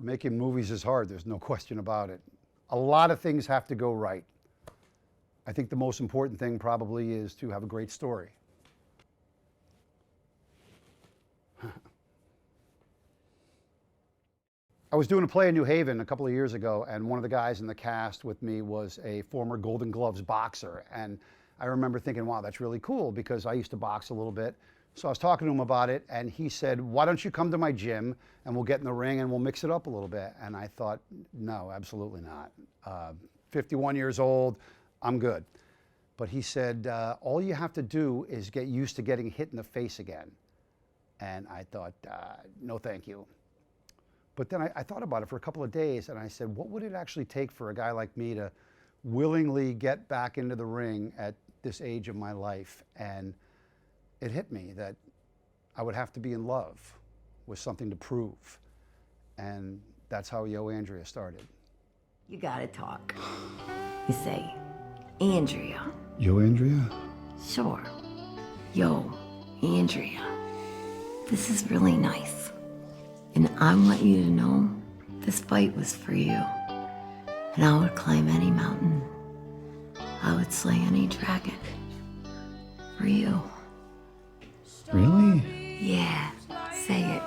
Making movies is hard, there's no question about it. A lot of things have to go right. I think the most important thing probably is to have a great story. I was doing a play in New Haven a couple of years ago, and one of the guys in the cast with me was a former Golden Gloves boxer. And I remember thinking, wow, that's really cool, because I used to box a little bit. So I was talking to him about it, and he said, why don't you come to my gym and we'll get in the ring and we'll mix it up a little bit. And I thought, no, absolutely not. 51 years old, I'm good. But he said, all you have to do is get used to getting hit in the face again. And I thought, no thank you. But then I thought about it for a couple of days, and I said, what would it actually take for a guy like me to willingly get back into the ring at this age of my life? And it hit me that I would have to be in love with something to prove. And that's how Yo, Andrea started. You gotta talk. You say, Andrea. Yo, Andrea? Sure. Yo, Andrea. This is really nice. And I want you to know this fight was for you. And I would climb any mountain. I would slay any dragon. For you. Really? Yeah, say it.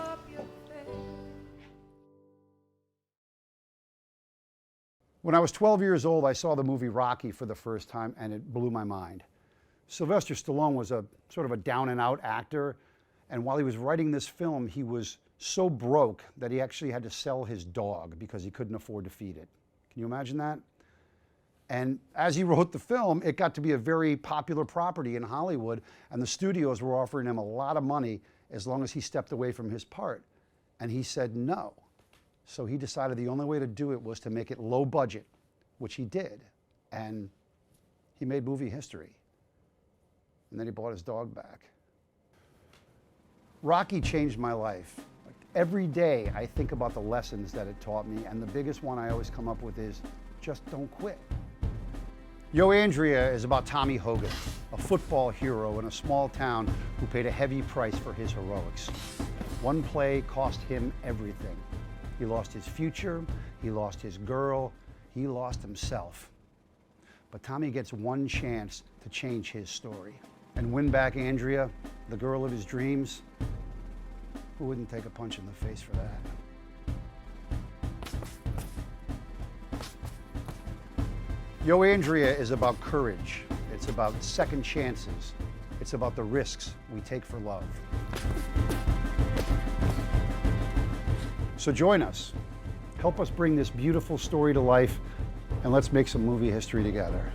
When I was 12 years old, I saw the movie Rocky for the first time, and it blew my mind. Sylvester Stallone was a sort of a down and out actor, and while he was writing this film, he was so broke that he actually had to sell his dog because he couldn't afford to feed it. Can you imagine that? And as he wrote the film, it got to be a very popular property in Hollywood, and the studios were offering him a lot of money as long as he stepped away from his part. And he said no. So he decided the only way to do it was to make it low budget, which he did. And he made movie history. And then he bought his dog back. Rocky changed my life. Every day I think about the lessons that it taught me, and the biggest one I always come up with is just don't quit. Yo, Andrea is about Tommy Hogan, a football hero in a small town who paid a heavy price for his heroics. One play cost him everything. He lost his future, he lost his girl, he lost himself. But Tommy gets one chance to change his story and win back Andrea, the girl of his dreams. Who wouldn't take a punch in the face for that? Yo, Andrea is about courage. It's about second chances. It's about the risks we take for love. So join us. Help us bring this beautiful story to life, and let's make some movie history together.